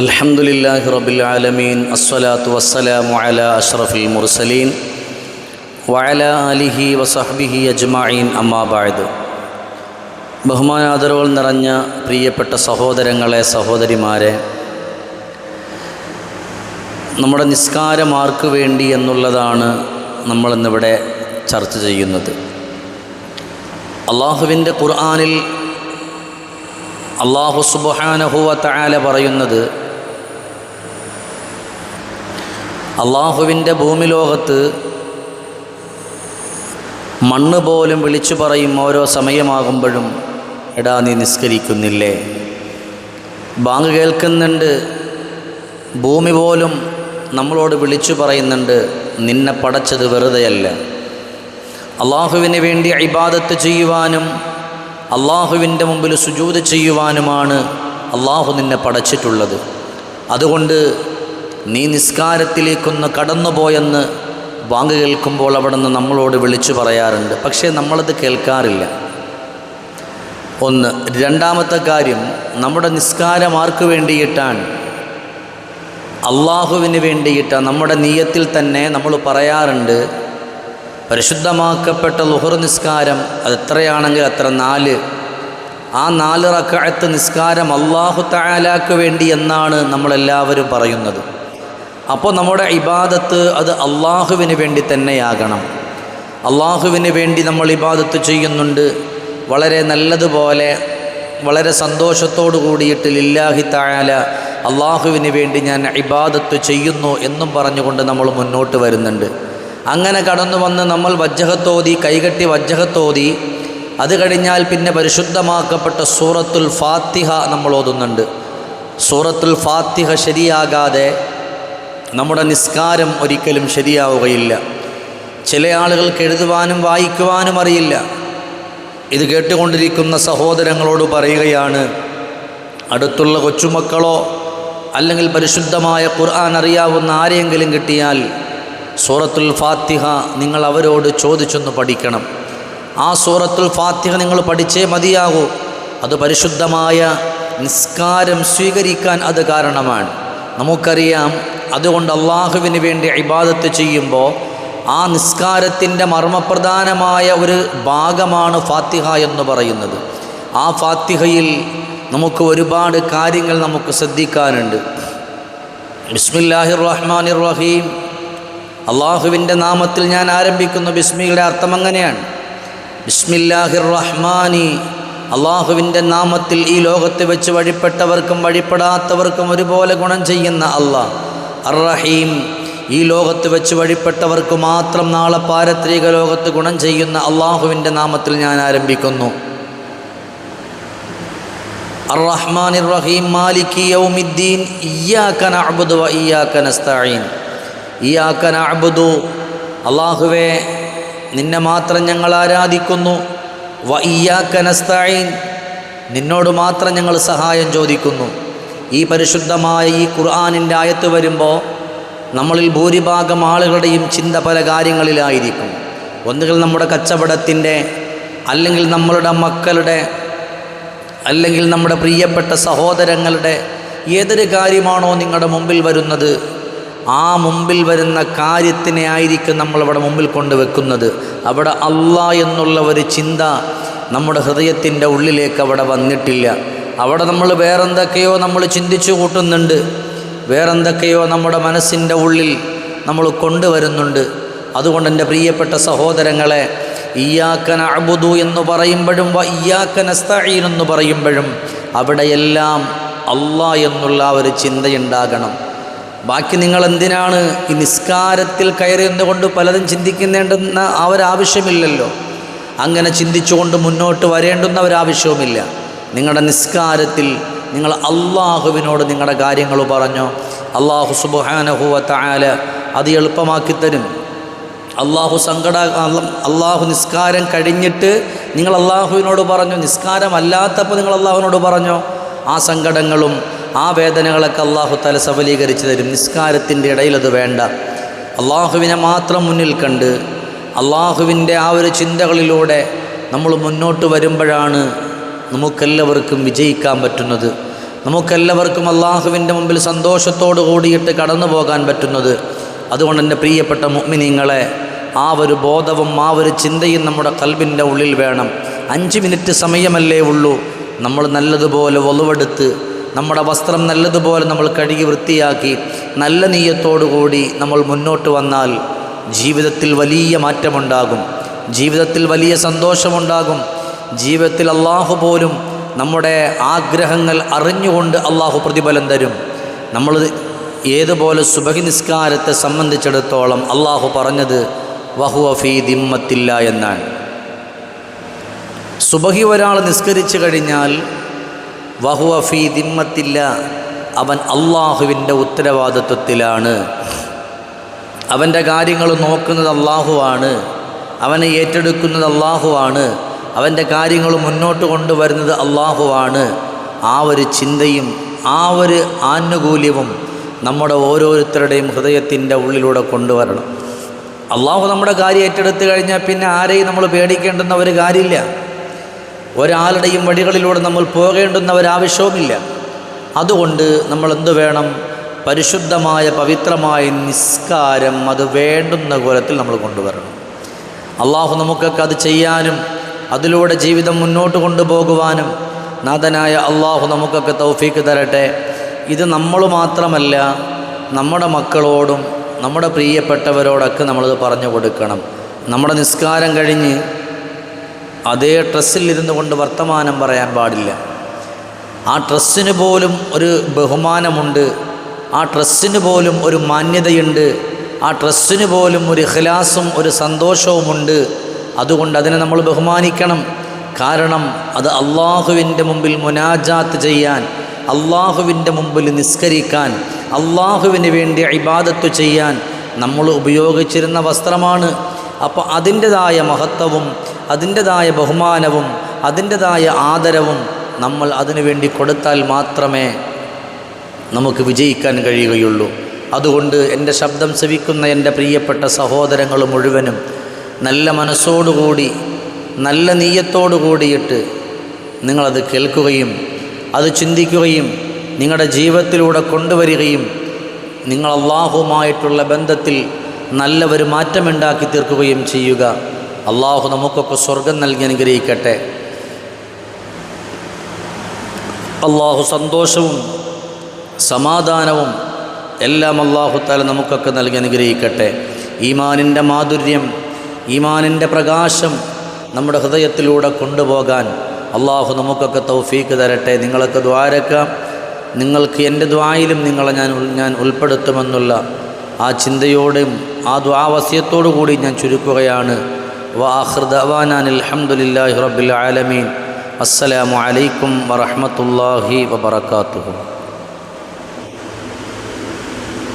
അൽഹംദുലില്ലാഹി റബ്ബിൽ ആലമീൻ അസ്സലാത്തു വസ്സലാമു അലാ അഷ്റഫിൽ മുർസലീൻ വഅലാ ആലിഹി വസഹ്ബിഹി അജ്മഈൻ അമ്മാ ബഅദ്. ബഹുമാനാദരവുകൾ നിറഞ്ഞ പ്രിയപ്പെട്ട സഹോദരങ്ങളെ, സഹോദരിമാരെ, നമ്മുടെ നിസ്കാരം ആർക്ക് വേണ്ടി എന്നുള്ളതാണ് നമ്മളിന്നിവിടെ ചർച്ച ചെയ്യുന്നത്. അള്ളാഹുവിൻ്റെ ഖുർആനിൽ അള്ളാഹു സുബ്ഹാനഹു വ തആല പറയുന്നത്, അള്ളാഹുവിൻ്റെ ഭൂമിലോകത്ത് മണ്ണ് പോലും വിളിച്ചു പറയും ഓരോ സമയമാകുമ്പോഴും, എടാ നീ നിസ്കരിക്കുന്നില്ലേ? ബാങ്ക് കേൾക്കുന്നുണ്ട്, ഭൂമി പോലും നമ്മളോട് വിളിച്ചു പറയുന്നുണ്ട്, നിന്നെ പടച്ചത് വെറുതെയല്ല. അള്ളാഹുവിന് വേണ്ടി ഇബാദത്ത് ചെയ്യുവാനും അള്ളാഹുവിൻ്റെ മുമ്പിൽ സുജൂദ് ചെയ്യുവാനുമാണ് അള്ളാഹു നിന്നെ പടച്ചിട്ടുള്ളത്. അതുകൊണ്ട് നീ നിസ്കാരത്തിലേക്കൊന്ന് കടന്നുപോയെന്ന് ബാങ്ക് കേൾക്കുമ്പോൾ അവിടെ നിന്ന് നമ്മളോട് വിളിച്ചു പറയാറുണ്ട്. പക്ഷേ നമ്മളത് കേൾക്കാറില്ല. ഒന്ന്. രണ്ടാമത്തെ കാര്യം, നമ്മുടെ നിസ്കാരം ആർക്ക് വേണ്ടിയിട്ടാണ്? അള്ളാഹുവിന് വേണ്ടിയിട്ടാണ്. നമ്മുടെ നിയ്യത്തിൽ തന്നെ നമ്മൾ പറയാറുണ്ട്, പരിശുദ്ധമാക്കപ്പെട്ട ളുഹർ നിസ്കാരം അത് എത്രയാണെങ്കിൽ അത്ര 4, ആ 4 റക്അത്ത് നിസ്കാരം അല്ലാഹു തആലാക്ക് വേണ്ടി എന്നാണ് നമ്മളെല്ലാവരും പറയുന്നത്. അപ്പോൾ നമ്മുടെ ഇബാദത്ത് അത് അള്ളാഹുവിന് വേണ്ടി തന്നെയാകണം. അള്ളാഹുവിന് വേണ്ടി നമ്മൾ ഇബാദത്ത് ചെയ്യുന്നുണ്ട്, വളരെ നല്ലതുപോലെ വളരെ സന്തോഷത്തോടു കൂടിയിട്ട് ലില്ലാഹി തആല, അള്ളാഹുവിന് വേണ്ടി ഞാൻ ഇബാദത്ത് ചെയ്യുന്നു എന്നും പറഞ്ഞുകൊണ്ട് നമ്മൾ മുന്നോട്ട് വരുന്നുണ്ട്. അങ്ങനെ കടന്നു വന്ന് നമ്മൾ വജ്ജഹത്തോതി, കൈകെട്ടി വജ്ജഹത്തോതി, അത് കഴിഞ്ഞാൽ പിന്നെ പരിശുദ്ധമാക്കപ്പെട്ട സൂറത്തുൽ ഫാത്തിഹ നമ്മൾ ഓതുന്നുണ്ട്. സൂറത്തുൽ ഫാത്തിഹ ശരിയാകാതെ നമ്മുടെ നിസ്കാരം ഒരിക്കലും ശരിയാവുകയില്ല. ചില ആളുകൾക്ക് എഴുതുവാനും വായിക്കുവാനും അറിയില്ല. ഇത് കേട്ടുകൊണ്ടിരിക്കുന്ന സഹോദരങ്ങളോട് പറയുകയാണ്, അടുത്തുള്ള കൊച്ചുമക്കളോ അല്ലെങ്കിൽ പരിശുദ്ധമായ ഖുർആൻ അറിയാവുന്ന ആരെയെങ്കിലും കിട്ടിയാൽ സൂറത്തുൽ ഫാത്തിഹ നിങ്ങൾ അവരോട് ചോദിച്ചൊന്ന് പഠിക്കണം. ആ സൂറത്തുൽ ഫാത്തിഹ നിങ്ങൾ പഠിച്ചേ മതിയാകൂ. അത് പരിശുദ്ധമായ നിസ്കാരം സ്വീകരിക്കാൻ അത് കാരണമാണ്. നമുക്കറിയാം, അതുകൊണ്ട് അള്ളാഹുവിന് വേണ്ടി ഇബാദത്ത് ചെയ്യുമ്പോൾ ആ നിസ്കാരത്തിൻ്റെ മർമ്മപ്രധാനമായ ഒരു ഭാഗമാണ് ഫാത്തിഹ എന്ന് പറയുന്നത്. ആ ഫാത്തിഹയിൽ നമുക്ക് ഒരുപാട് കാര്യങ്ങൾ നമുക്ക് ശ്രദ്ധിക്കാനുണ്ട്. ബിസ്മില്ലാഹിർ റഹ്മാനിർ റഹീം, അള്ളാഹുവിൻ്റെ നാമത്തിൽ ഞാൻ ആരംഭിക്കുന്നു. ബിസ്മിയുടെ അർത്ഥം അങ്ങനെയാണ്, ബിസ്മില്ലാഹിർ റഹ്മാനി, അള്ളാഹുവിൻ്റെ നാമത്തിൽ ഈ ലോകത്ത് വെച്ച് വഴിപ്പെട്ടവർക്കും വഴിപ്പെടാത്തവർക്കും ഒരുപോലെ ഗുണം ചെയ്യുന്ന അള്ളാഹ്. അർ റഹീം, ഈ ലോകത്ത് വെച്ച് വഴിപ്പെട്ടവർക്ക് മാത്രം നാളെ പാരത്രിക ലോകത്ത് ഗുണം ചെയ്യുന്ന അള്ളാഹുവിൻ്റെ നാമത്തിൽ ഞാൻ ആരംഭിക്കുന്നു. അർ റഹ്മാനിർ റഹീം, മാലികി യൗമിദ്ദീൻ, ഇയ്യാക നഅ്ബുദു വ ഇയ്യാക നസ്തഈൻ. ഇയ്യാക നഅ്ബുദു, അല്ലാഹുവേ നിന്നെ മാത്രം ഞങ്ങൾ ആരാധിക്കുന്നു. വ ഇയ്യാക നസ്തഈൻ, നിന്നോട് മാത്രം ഞങ്ങൾ സഹായം ചോദിക്കുന്നു. ഈ പരിശുദ്ധമായ ഈ ഖുർആനിൻ്റെ ആയത്ത് വരുമ്പോൾ നമ്മളിൽ ഭൂരിഭാഗം ആളുകളുടെയും ചിന്ത പല കാര്യങ്ങളിലായിരിക്കും. ഒന്നുകിൽ നമ്മുടെ കച്ചവടത്തിൻ്റെ, അല്ലെങ്കിൽ നമ്മളുടെ മക്കളുടെ, അല്ലെങ്കിൽ നമ്മുടെ പ്രിയപ്പെട്ട സഹോദരങ്ങളുടെ ഏതൊരു കാര്യമാണോ നിങ്ങളുടെ മുമ്പിൽ വരുന്നത്, ആ മുമ്പിൽ വരുന്ന കാര്യത്തിനെ ആയിരിക്കും നമ്മളവിടെ മുമ്പിൽ കൊണ്ടുവെക്കുന്നത്. അവിടെ അള്ളാഹ് എന്നുള്ള ഒരു ചിന്ത നമ്മുടെ ഹൃദയത്തിൻ്റെ ഉള്ളിലേക്ക് അവിടെ വന്നിട്ടില്ല. അവിടെ നമ്മൾ വേറെന്തൊക്കെയോ നമ്മൾ ചിന്തിച്ചു കൂട്ടുന്നുണ്ട്, വേറെന്തൊക്കെയോ നമ്മുടെ മനസ്സിൻ്റെ ഉള്ളിൽ നമ്മൾ കൊണ്ടുവരുന്നുണ്ട്. അതുകൊണ്ട് എൻ്റെ പ്രിയപ്പെട്ട സഹോദരങ്ങളെ, ഇയ്യാക നഅ്ബുദു എന്ന് പറയുമ്പോഴും വ ഇയ്യാക നസ്തഈൻ എന്ന് പറയുമ്പോഴും അവിടെയെല്ലാം അള്ളാഹ് എന്നുള്ള ഒരു ചിന്തയുണ്ടാകണം. ബാക്കി നിങ്ങൾ എന്തിനാണ് ഈ നിസ്കാരത്തിൽ കയറിയെന്നുകൊണ്ട് പലതും ചിന്തിക്കുന്നുണ്ടെന്ന ആ ഒരാവശ്യമില്ലല്ലോ. അങ്ങനെ ചിന്തിച്ചുകൊണ്ട് മുന്നോട്ട് വരേണ്ടുന്ന ഒരാവശ്യവുമില്ല. നിങ്ങളുടെ നിസ്കാരത്തിൽ നിങ്ങൾ അള്ളാഹുവിനോട് നിങ്ങളുടെ കാര്യങ്ങൾ പറഞ്ഞോ, അള്ളാഹു സുബ്ഹാനഹു വ തആല അത് എളുപ്പമാക്കി തരും. അള്ളാഹു നിസ്കാരം കഴിഞ്ഞിട്ട് നിങ്ങൾ അള്ളാഹുവിനോട് പറഞ്ഞോ, നിസ്കാരം അല്ലാത്തപ്പോൾ നിങ്ങൾ അള്ളാഹുവിനോട് പറഞ്ഞോ, ആ സങ്കടങ്ങളും ആ വേദനകളൊക്കെ അള്ളാഹു തആല സഫലീകരിച്ച് തരും. നിസ്കാരത്തിൻ്റെ ഇടയിൽ അത് വേണ്ട. അള്ളാഹുവിനെ മാത്രം മുന്നിൽ കണ്ട് അള്ളാഹുവിൻ്റെ ആ ഒരു ചിന്തകളിലൂടെ നമ്മൾ മുന്നോട്ട് വരുമ്പോഴാണ് നമുക്കെല്ലാവർക്കും വിജയിക്കാൻ പറ്റുന്നത്. നമുക്കെല്ലാവർക്കും അള്ളാഹുവിൻ്റെ മുമ്പിൽ സന്തോഷത്തോടു കൂടിയിട്ട് കടന്നു പോകാൻ പറ്റുന്നത്. അതുകൊണ്ട് എൻ്റെ പ്രിയപ്പെട്ട മുഅ്മിനീങ്ങളെ, ആ ഒരു ബോധവും ആ ഒരു ചിന്തയും നമ്മുടെ ഖൽബിൻ്റെ ഉള്ളിൽ വേണം. 5 മിനിറ്റ് സമയമല്ലേ ഉള്ളൂ. നമ്മൾ നല്ലതുപോലെ വളുവെടുത്ത് നമ്മുടെ വസ്ത്രം നല്ലതുപോലെ നമ്മൾ കഴുകി വൃത്തിയാക്കി നല്ല നീയത്തോടു കൂടി നമ്മൾ മുന്നോട്ട് വന്നാൽ ജീവിതത്തിൽ വലിയ മാറ്റമുണ്ടാകും, ജീവിതത്തിൽ വലിയ സന്തോഷമുണ്ടാകും. ജീവിതത്തിൽ അള്ളാഹു പോലും നമ്മുടെ ആഗ്രഹങ്ങൾ അറിഞ്ഞുകൊണ്ട് അള്ളാഹു പ്രതിഫലം തരും. നമ്മൾ ഏതുപോലെ സുബഹി നിസ്കാരത്തെ സംബന്ധിച്ചിടത്തോളം അള്ളാഹു പറഞ്ഞത് വഹുവ ഫീ ദിമ്മത്തില്ല എന്നാണ്. സുബഹി ഒരാൾ നിസ്കരിച്ചു കഴിഞ്ഞാൽ വഹുവ ഫീ ദിമ്മത്തില്ല, അവൻ അള്ളാഹുവിൻ്റെ ഉത്തരവാദിത്വത്തിലാണ്. അവൻ്റെ കാര്യങ്ങൾ നോക്കുന്നത് അള്ളാഹുവാണ്, അവനെ ഏറ്റെടുക്കുന്നത് അള്ളാഹുവാണ്, അവൻ്റെ കാര്യങ്ങൾ മുന്നോട്ട് കൊണ്ടുവരുന്നത് അള്ളാഹുവാണ്. ആ ഒരു ചിന്തയും ആ ഒരു ആനുകൂല്യവും നമ്മുടെ ഓരോരുത്തരുടെയും ഹൃദയത്തിൻ്റെ ഉള്ളിലൂടെ കൊണ്ടുവരണം. അള്ളാഹു നമ്മുടെ കാര്യം ഏറ്റെടുത്ത് കഴിഞ്ഞാൽ പിന്നെ ആരെയും നമ്മൾ പേടിക്കേണ്ടുന്ന ഒരു കാര്യമില്ല. ഒരാളുടെയും വഴികളിലൂടെ നമ്മൾ പോകേണ്ടുന്ന ഒരാവശ്യവുമില്ല. അതുകൊണ്ട് നമ്മൾ എന്തു വേണം? പരിശുദ്ധമായ പവിത്രമായ നിസ്കാരം അത് വേണ്ടുന്ന കോലത്തിൽ നമ്മൾ കൊണ്ടുവരണം. അള്ളാഹു നമുക്കൊക്കെ അത് ചെയ്യാനും അതിലൂടെ ജീവിതം മുന്നോട്ട് കൊണ്ടുപോകുവാനും നാഥനായ അള്ളാഹു നമുക്കൊക്കെ തൗഫീക്ക് തരട്ടെ. ഇത് നമ്മൾ മാത്രമല്ല, നമ്മുടെ മക്കളോടും നമ്മുടെ പ്രിയപ്പെട്ടവരോടൊക്കെ നമ്മളത് പറഞ്ഞു കൊടുക്കണം. നമ്മുടെ നിസ്കാരം കഴിഞ്ഞ് അതേ ഡ്രസ്സിലിരുന്നു കൊണ്ട് വർത്തമാനം പറയാൻ പാടില്ല. ആ ഡ്രസ്സിന് പോലും ഒരു ബഹുമാനമുണ്ട്, ആ ഡ്രസ്സിന് പോലും ഒരു മാന്യതയുണ്ട്, ആ ഡ്രസ്സിന് പോലും ഒരു ഇഖ്ലാസും ഒരു സന്തോഷവുമുണ്ട്. അതുകൊണ്ട് അതിനെ നമ്മൾ ബഹുമാനിക്കണം. കാരണം അത് അള്ളാഹുവിൻ്റെ മുമ്പിൽ മുനാജാത്ത് ചെയ്യാൻ, അള്ളാഹുവിൻ്റെ മുമ്പിൽ നിസ്കരിക്കാൻ, അള്ളാഹുവിന് വേണ്ടി ഇബാദത്ത് ചെയ്യാൻ നമ്മൾ ഉപയോഗിച്ചിരുന്ന വസ്ത്രമാണ്. അപ്പോൾ അതിൻ്റെതായ മഹത്വവും അതിൻ്റെതായ ബഹുമാനവും അതിൻ്റെതായ ആദരവും നമ്മൾ അതിനു വേണ്ടി കൊടുത്താൽ മാത്രമേ നമുക്ക് വിജയിക്കാൻ കഴിയുകയുള്ളൂ. അതുകൊണ്ട് എൻ്റെ ശബ്ദം ശ്രവിക്കുന്ന എൻ്റെ പ്രിയപ്പെട്ട സഹോദരങ്ങൾ മുഴുവനും നല്ല മനസ്സോടുകൂടി നല്ല നീയത്തോടു കൂടിയിട്ട് നിങ്ങളത് കേൾക്കുകയും അത് ചിന്തിക്കുകയും നിങ്ങളുടെ ജീവിതത്തിലൂടെ കൊണ്ടുവരികയും നിങ്ങൾ അള്ളാഹുവുമായിട്ടുള്ള ബന്ധത്തിൽ നല്ല ഒരു മാറ്റമുണ്ടാക്കി തീർക്കുകയും ചെയ്യുക. അള്ളാഹു നമുക്കൊക്കെ സ്വർഗം നൽകി അനുഗ്രഹിക്കട്ടെ. അള്ളാഹു സന്തോഷവും സമാധാനവും എല്ലാം അള്ളാഹു തആല നമുക്കൊക്കെ നൽകി അനുഗ്രഹിക്കട്ടെ. ഈമാനിൻ്റെ മാധുര്യം, ഈമാനിൻ്റെ പ്രകാശം നമ്മുടെ ഹൃദയത്തിലൂടെ കൊണ്ടുപോകാൻ അള്ളാഹു നമുക്കൊക്കെ തൗഫീക്ക് തരട്ടെ. നിങ്ങളൊക്കെ ദ്വാരക്കാം. നിങ്ങൾക്ക് എൻ്റെ ദ്വായിലും നിങ്ങളെ ഞാൻ ഉൾപ്പെടുത്തുമെന്നുള്ള ആ ചിന്തയോടും ആ ദ്വാവസ്യത്തോടു കൂടി ഞാൻ ചുരുക്കുകയാണ്. വആഖിറു ദഅവാനാ അൽഹംദുലില്ലാഹി റബ്ബിൽ ആലമീൻ. അസ്സലാമു അലൈക്കും വറഹ്മത്തുള്ളാഹി വബറകാതുഹു.